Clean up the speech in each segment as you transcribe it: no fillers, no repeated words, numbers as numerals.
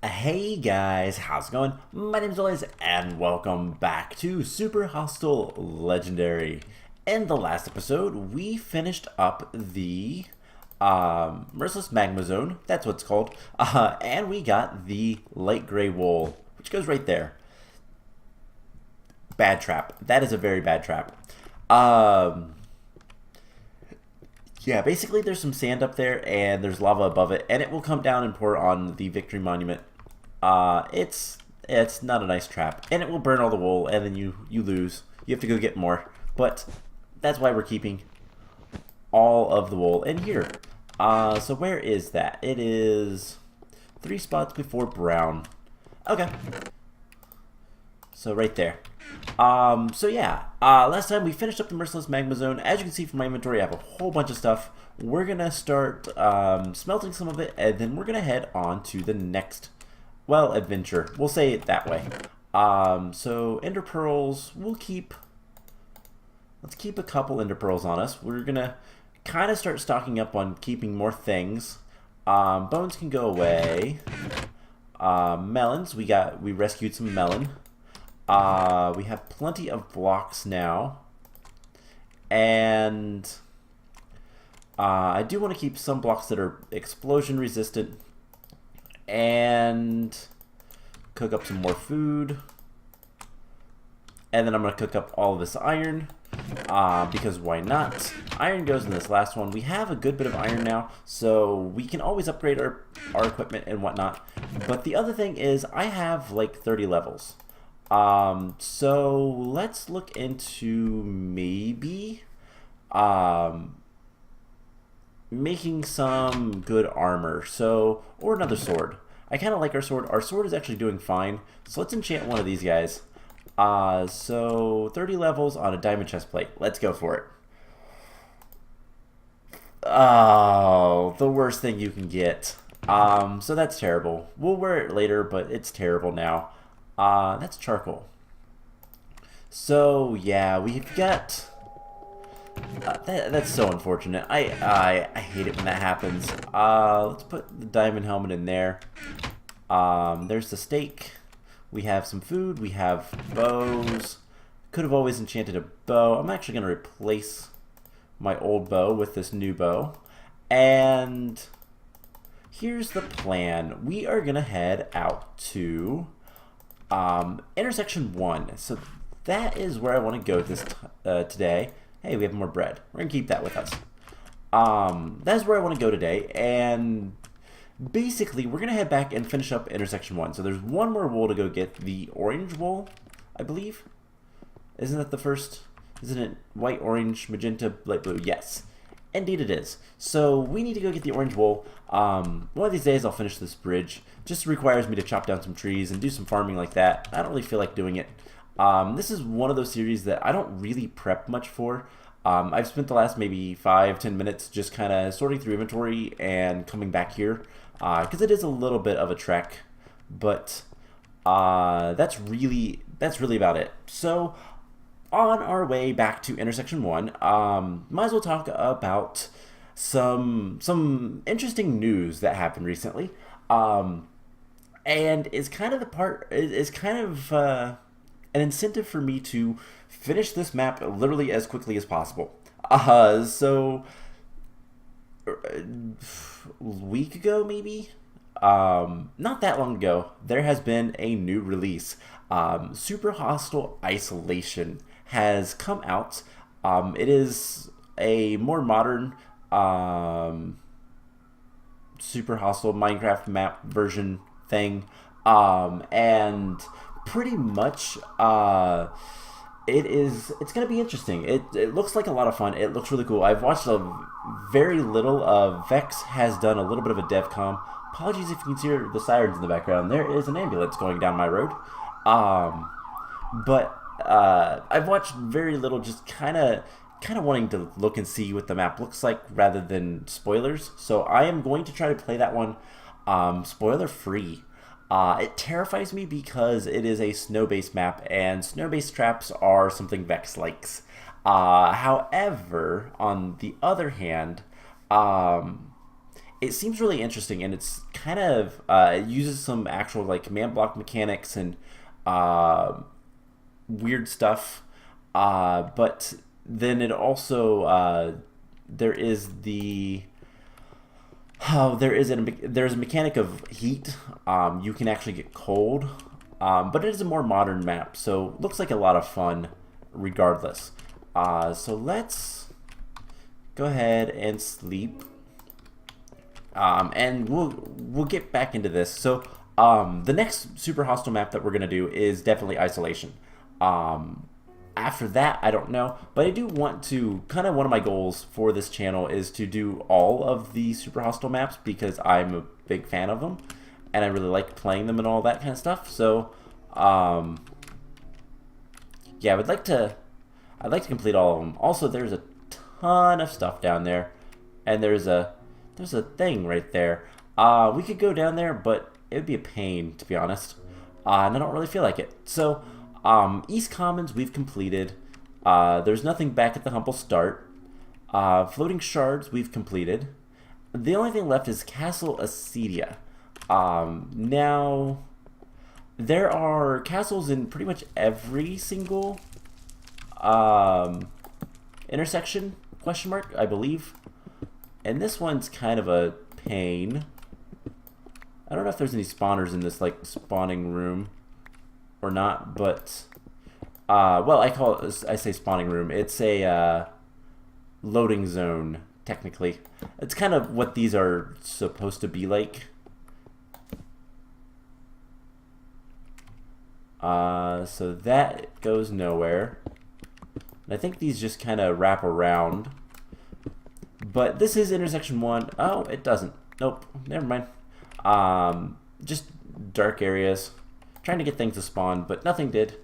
Hey guys, how's it going? My name is Elias, and welcome back to Super Hostile Legendary. In the last episode, we finished up the Merciless Magma Zone, that's what it's called, and we got the Light Gray Wool, which goes right there. Bad trap. That is a very bad trap. Um, yeah, basically there's some sand up there, and there's lava above it, and it will come down and pour on the Victory Monument. It's not a nice trap, and it will burn all the wool, and then you lose. You have to go get more, but that's why we're keeping all of the wool in here. So where is that? It is 3 spots before brown. Okay, so right there. So yeah, last time we finished up the Merciless Magma Zone. As you can see from my inventory, I have a whole bunch of stuff. We're gonna start smelting some of it, and then we're gonna head on to the next, well, adventure. We'll say it that way. So Ender Pearls, let's keep a couple Ender Pearls on us. We're gonna kind of start stocking up on keeping more things. Bones can go away. Melons, we rescued some melon. We have plenty of blocks now, and I do want to keep some blocks that are explosion resistant, and cook up some more food, and then I'm going to cook up all of this iron, because why not? Iron goes in this last one. We have a good bit of iron now, so we can always upgrade our equipment and whatnot. But the other thing is I have like 30 levels. So let's look into maybe making some good armor, or another sword. I kind of like our sword. Our sword is actually doing fine, so let's enchant one of these guys. So 30 levels on a diamond chest plate. Let's go for it. Oh, the worst thing you can get. So that's terrible. We'll wear it later, but it's terrible now. That's charcoal. So yeah, we've got that's so unfortunate. I hate it when that happens. Let's put the diamond helmet in there. There's the steak. We have some food. We have bows. Could have always enchanted a bow. I'm actually going to replace my old bow with this new bow. And here's the plan. We are going to head out to intersection 1. So that is where I want to go today. Hey, we have more bread. We're going to keep that with us. That's where I want to go today, and basically we're going to head back and finish up intersection 1. So there's one more wool to go get, the orange wool, I believe. Isn't that the first? Isn't it white, orange, magenta, light blue? Yes. Indeed it is. So we need to go get the orange wool. One of these days I'll finish this bridge. Just requires me to chop down some trees and do some farming like that. I don't really feel like doing it. This is one of those series that I don't really prep much for. I've spent the last maybe 5-10 minutes just kind of sorting through inventory and coming back here. Because it is a little bit of a trek. But that's really about it. So on our way back to intersection 1, might as well talk about some interesting news that happened recently, and is kind of an incentive for me to finish this map literally as quickly as possible. So a week ago, maybe, not that long ago, there has been a new release. Super Hostile Isolation has come out. It is a more modern Super Hostile Minecraft map version thing, and pretty much it's gonna be interesting. It looks like a lot of fun. It looks really cool. I've watched very little of Vechs has done a little bit of a dev com. Apologies if you can hear the sirens in the background. There is an ambulance going down my road. But I've watched very little, just kind of wanting to look and see what the map looks like rather than spoilers. So I am going to try to play that one spoiler free. It terrifies me because it is a snow-based map, and snow-based traps are something Vechs likes. However, on the other hand, it seems really interesting, and it's kind of it uses some actual like command block mechanics and weird stuff. But then it also there is the there's a mechanic of heat. You can actually get cold, but it is a more modern map, so looks like a lot of fun regardless. So let's go ahead and sleep, and we'll get back into this. So the next super hostile map that we're gonna do is definitely isolation. After that, I don't know, but I do want to, kind of one of my goals for this channel is to do all of the super hostile maps because I'm a big fan of them and I really like playing them and all that kind of stuff. So yeah, I'd like to complete all of them. Also, there's a ton of stuff down there, and there's a thing right there. We could go down there, but it would be a pain, to be honest, and I don't really feel like it. So East Commons we've completed. There's nothing back at the Humble Start. Floating Shards we've completed. The only thing left is Castle Acedia. Now there are castles in pretty much every single intersection, question mark, I believe. And this one's kind of a pain. I don't know if there's any spawners in this like spawning room or not, but well, I say spawning room. It's a loading zone, technically. It's kind of what these are supposed to be like. So that goes nowhere. And I think these just kind of wrap around. But this is intersection 1. Oh, it doesn't. Nope, never mind. Just dark areas. Trying to get things to spawn, but nothing did.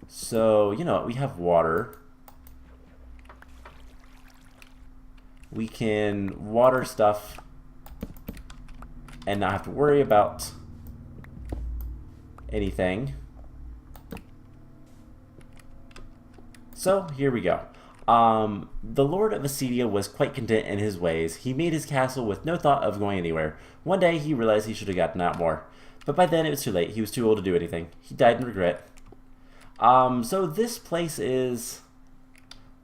So, you know what? We have water. We can water stuff and not have to worry about anything. So, here we go. The Lord of Acedia was quite content in his ways. He made his castle with no thought of going anywhere. One day he realized he should have gotten out more. But by then it was too late. He was too old to do anything. He died in regret. So this place is,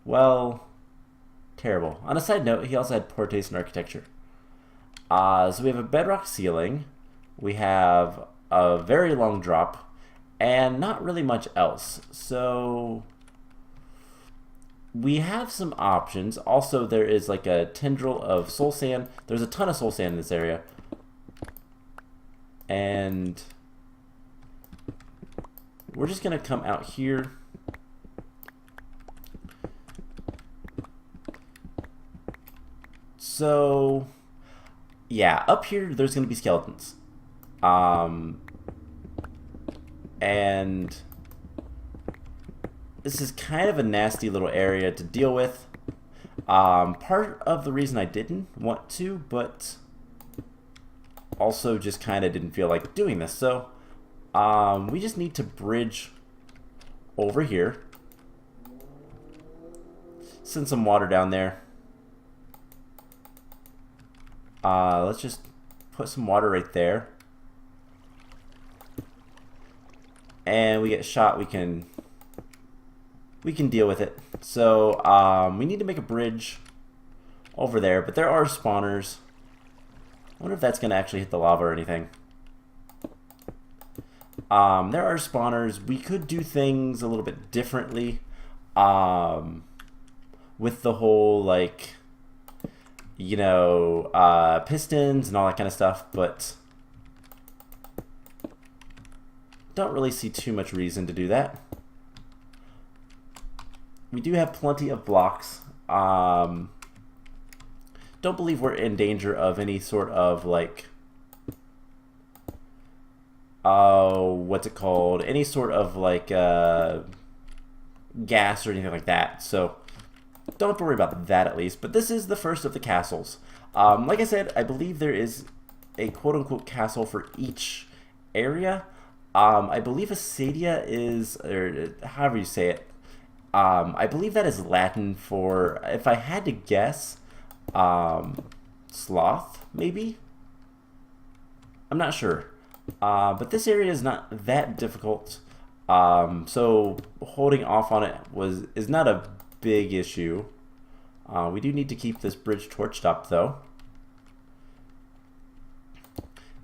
well, terrible. On a side note, he also had poor taste in architecture. So we have a bedrock ceiling. We have a very long drop. And not really much else. So we have some options. Also, there is like a tendril of soul sand. There's a ton of soul sand in this area. And we're just going to come out here. So, yeah, up here there's going to be skeletons. And this is kind of a nasty little area to deal with. Part of the reason I didn't want to, but also just kind of didn't feel like doing this. So we just need to bridge over here. Send some water down there. Let's just put some water right there. And we get shot, we can deal with it. So we need to make a bridge over there, but there are spawners. I wonder if that's going to actually hit the lava or anything. There are spawners. We could do things a little bit differently with the whole, like, you know, pistons and all that kind of stuff, but don't really see too much reason to do that. We do have plenty of blocks. Don't believe we're in danger of any sort of, like, what's it called? Any sort of, like, gas or anything like that. So don't have to worry about that, at least. But this is the first of the castles. Like I said, I believe there is a quote-unquote castle for each area. I believe Acedia is, or however you say it, I believe that is Latin for, if I had to guess, sloth, maybe? I'm not sure. But this area is not that difficult. So holding off on it is not a big issue. We do need to keep this bridge torched up, though.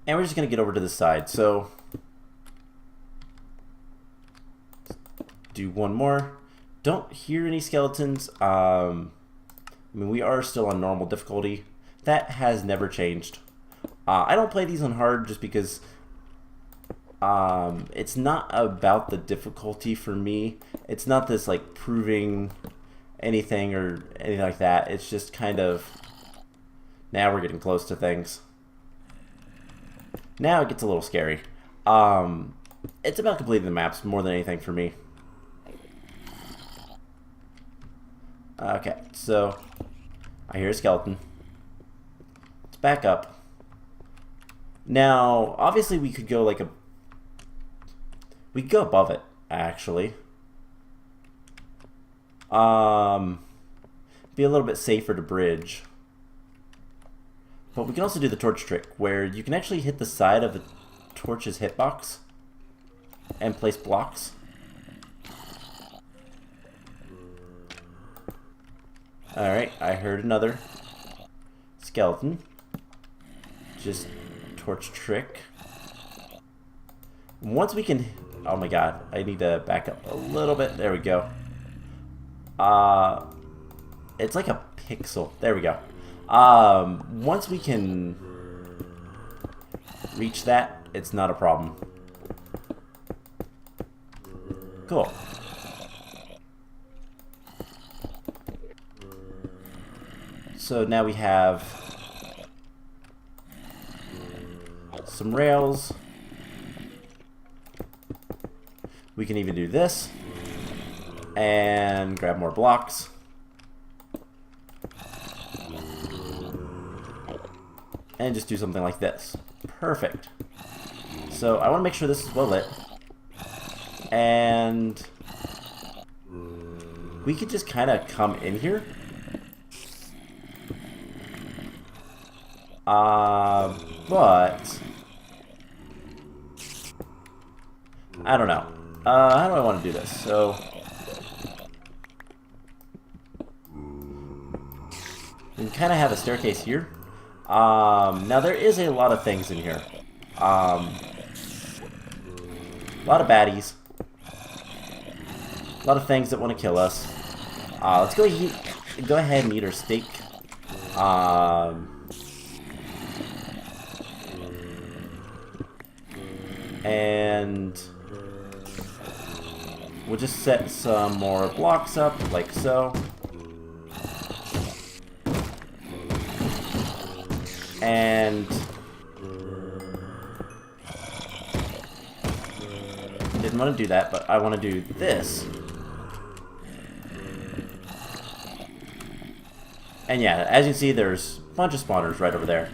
And we're just going to get over to the side. So do one more. Don't hear any skeletons. I mean, we are still on normal difficulty. That has never changed. I don't play these on hard just because it's not about the difficulty for me. It's not this like proving anything or anything like that. It's just kind of, now we're getting close to things. Now it gets a little scary. It's about completing the maps more than anything for me. Okay, so I hear a skeleton. Let's back up. Now, obviously we could go like we could go above it, actually. Be a little bit safer to bridge. But we can also do the torch trick, where you can actually hit the side of the torch's hitbox and place blocks. Alright, I heard another skeleton. Just torch trick. Once we can... Oh my god, I need to back up a little bit. There we go. It's like a pixel. There we go. Once we can reach that, it's not a problem. Cool. So now we have some rails. We can even do this and grab more blocks. And just do something like this. Perfect. So I want to make sure this is well lit. And we could just kind of come in here. But I don't know. How do I want to do this? So we can kind of have a staircase here. Now there is a lot of things in here. A lot of baddies. A lot of things that want to kill us. Let's go ahead and eat our steak. And we'll just set some more blocks up, like so. And didn't want to do that, but I want to do this. And yeah, as you can see, there's a bunch of spawners right over there.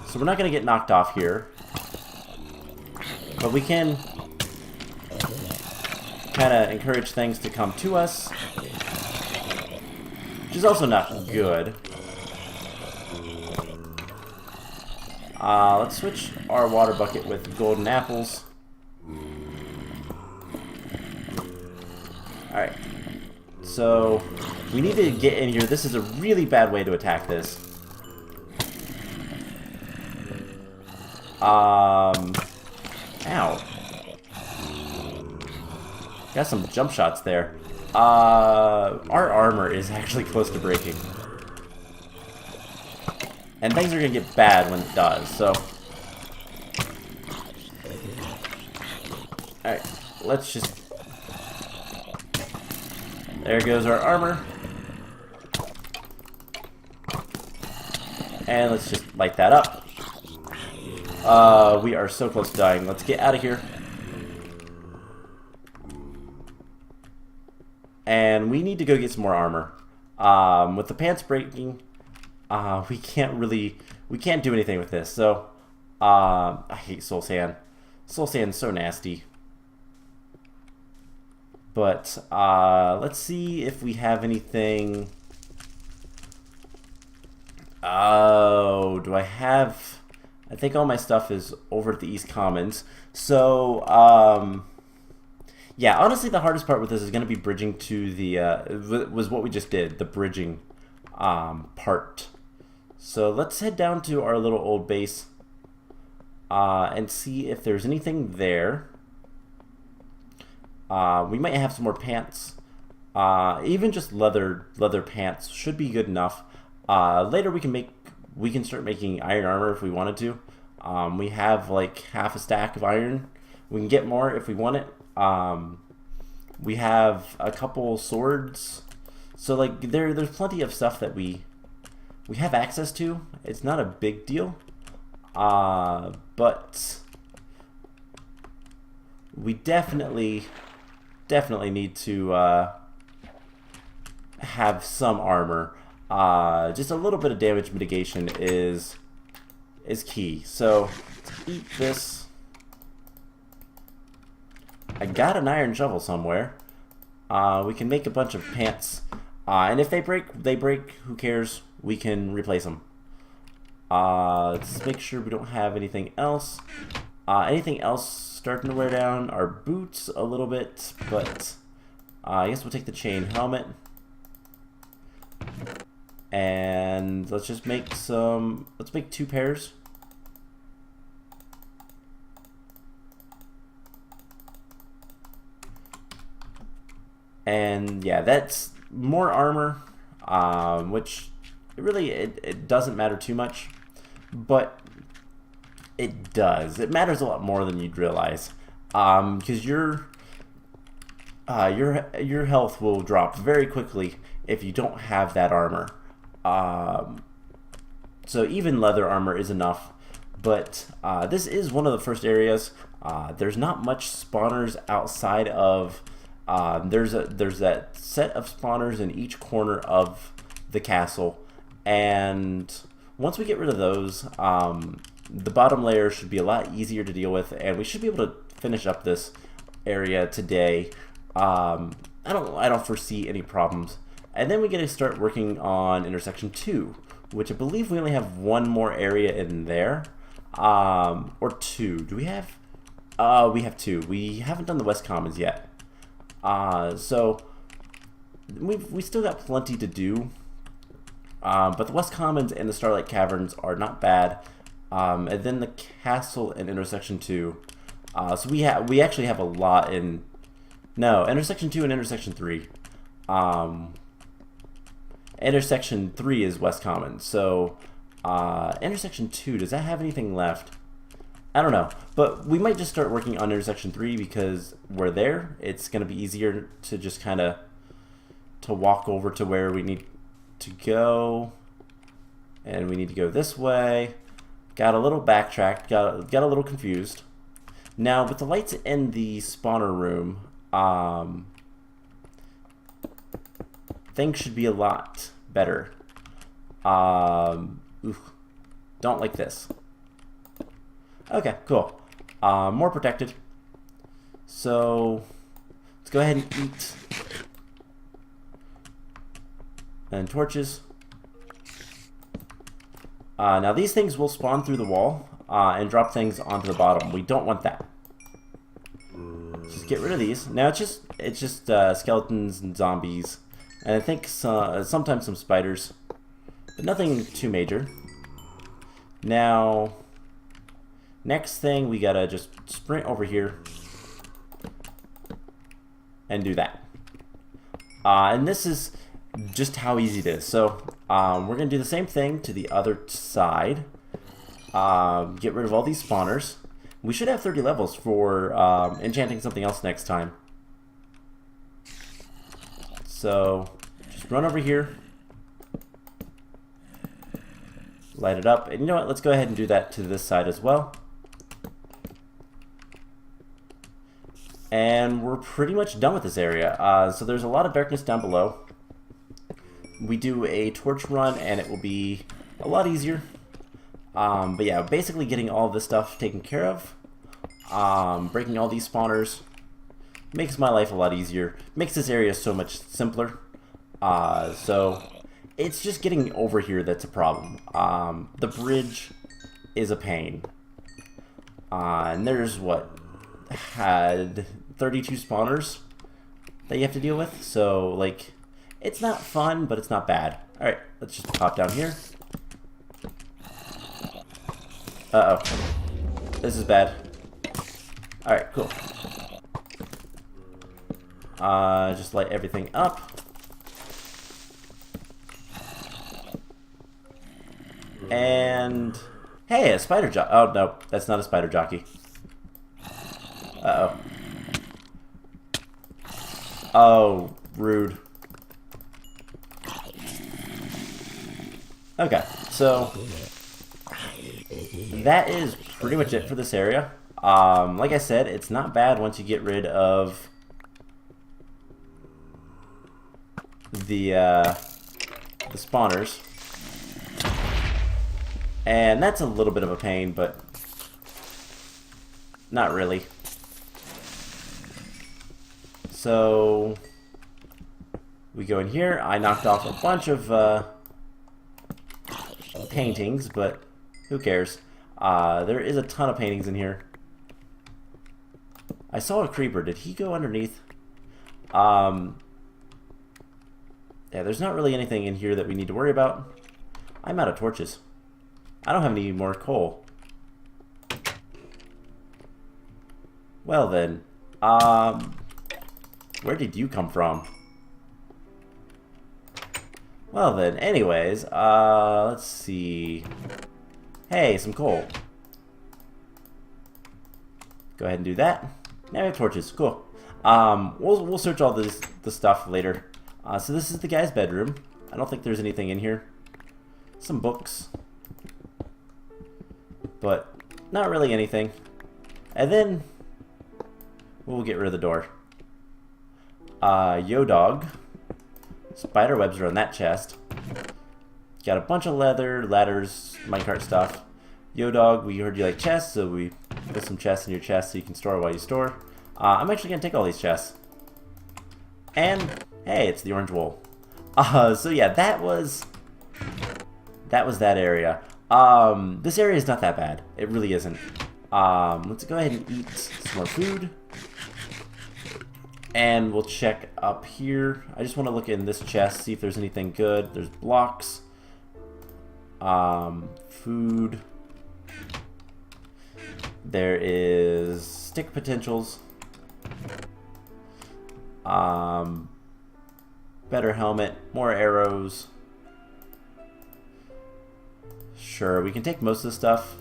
So we're not going to get knocked off here. But we can kind of encourage things to come to us, which is also not good. Let's switch our water bucket with golden apples. Alright, so we need to get in here. This is a really bad way to attack this. Ow. Got some jump shots there. Our armor is actually close to breaking. And things are going to get bad when it does, so... Alright, let's just... There goes our armor. And let's just light that up. We are so close to dying. Let's get out of here. And we need to go get some more armor. With the pants breaking, we can't do anything with this. So, I hate soul sand. Soul sand is so nasty. But let's see if we have anything. Oh, do I have... I think all my stuff is over at the East Commons. So, yeah, honestly, the hardest part with this is going to be bridging to the... was what we just did, the bridging part. So let's head down to our little old base and see if there's anything there. We might have some more pants. Even just leather pants should be good enough. Later we can start making iron armor if we wanted to. We have like half a stack of iron. We can get more if we want it. We have a couple swords. So like there's plenty of stuff that we have access to. It's not a big deal. But we definitely need to have some armor. Just a little bit of damage mitigation is key. So let's eat this. I got an iron shovel somewhere. We can make a bunch of pants, and if they break, they break. Who cares? We can replace them. Let's make sure we don't have anything else. Anything else starting to wear down? Our boots a little bit, but I guess we'll take the chain helmet. And let's just make some, let's make 2 pairs. And yeah, that's more armor, which really, it doesn't matter too much, but it does. It matters a lot more than you'd realize, because your health will drop very quickly if you don't have that armor. So even leather armor is enough, but this is one of the first areas. There's not much spawners outside of there's that set of spawners in each corner of the castle, and once we get rid of those, the bottom layer should be a lot easier to deal with, and we should be able to finish up this area today. I don't foresee any problems. And then we get to start working on intersection 2, which I believe we only have one more area in there, or 2. Do we have? We have 2. We haven't done the West Commons yet. So we still got plenty to do, but the West Commons and the Starlight Caverns are not bad, and then the castle and intersection 2. So we actually have a lot in intersection 2 and intersection 3. Intersection 3 is West Commons, so intersection 2, does that have anything left? I don't know, but we might just start working on intersection 3 because we're there. It's going to be easier to just kind of walk over to where we need to go, and we need to go this way. Got a little backtracked, got a little confused. Now with the lights in the spawner room, things should be a lot better. Don't like this. Okay, cool. More protected. So let's go ahead and eat. And torches. Now these things will spawn through the wall and drop things onto the bottom. We don't want that. Just get rid of these. Now it's just skeletons and zombies, and I think sometimes some spiders, but nothing too major. Now, next thing, we gotta just sprint over here and do that. And this is just how easy it is. So we're gonna do the same thing to the other side. Get rid of all these spawners. We should have 30 levels for enchanting something else next time. So just run over here, light it up, and you know what, let's go ahead and do that to this side as well. And we're pretty much done with this area. So there's a lot of darkness down below. We do a torch run and it will be a lot easier. But yeah, basically getting all this stuff taken care of, breaking all these spawners, makes my life a lot easier, makes this area so much simpler. So it's just getting over here that's a problem. The bridge is a pain. And there's what, had 32 spawners that you have to deal with, so like it's not fun, but it's not bad. Alright, let's just pop down here. Uh-oh. This is bad. Alright, cool. Just light everything up. And hey, a spider jockey. Oh no, that's not a spider jockey. Uh-oh. Oh, rude. Okay, so that is pretty much it for this area. Like I said, it's not bad once you get rid of the spawners. And that's a little bit of a pain, but not really. So we go in here. I knocked off a bunch of paintings, but who cares? There is a ton of paintings in here. I saw a creeper. Did he go underneath? Yeah, there's not really anything in here that we need to worry about. I'm out of torches. I don't have any more coal. Well then, where did you come from? Well then, anyways, let's see. Hey, some coal. Go ahead and do that. Now we have torches. Cool. We'll search all the stuff later. So this is the guy's bedroom. I don't think there's anything in here. Some books, but not really anything. And then we'll get rid of the door. Yo dog. Spider webs are on that chest. Got a bunch of leather, ladders, minecart stuff. Yo dog, we heard you like chests, so we put some chests in your chest so you can store while you store. I'm actually gonna take all these chests. And hey, it's the orange wool. So yeah, that was that area. This area is not that bad. It really isn't. Let's go ahead and eat some more food. And we'll check up here. I just want to look in this chest, see if there's anything good. There's blocks. Food. There is stick potentials. Better helmet. More arrows. Sure, we can take most of the stuff.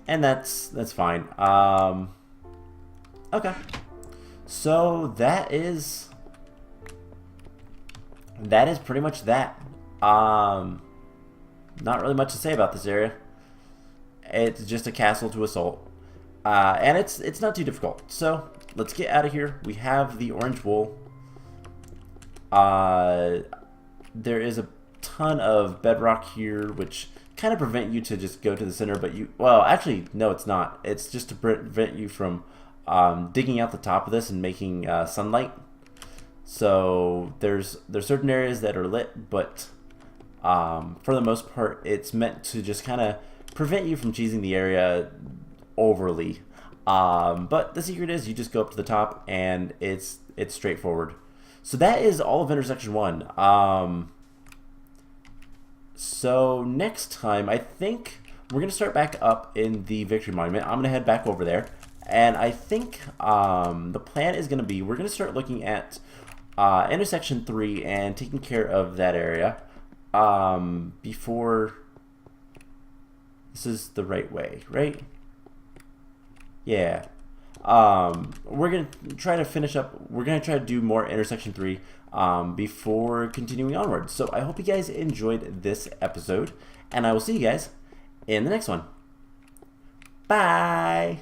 And that's fine. Okay. So that is pretty much that. Not really much to say about this area. It's just a castle to assault. And it's not too difficult. So let's get out of here. We have the orange wool. There is a ton of bedrock here, which kind of prevent you to just go to the center, but well, actually, no, it's not. It's just to prevent you from digging out the top of this and making sunlight. So there's certain areas that are lit, but for the most part, it's meant to just kind of prevent you from cheesing the area overly. But the secret is you just go up to the top, and it's straightforward. So that is all of intersection 1. So next time, I think we're going to start back up in the Victory Monument. I'm going to head back over there. And I think the plan is going to be, we're going to start looking at intersection 3 and taking care of that area before... This is the right way, right? Yeah. We're going to try to finish up, we're going to try to do more intersection 3 before continuing onward. So I hope you guys enjoyed this episode, and I will see you guys in the next one. Bye!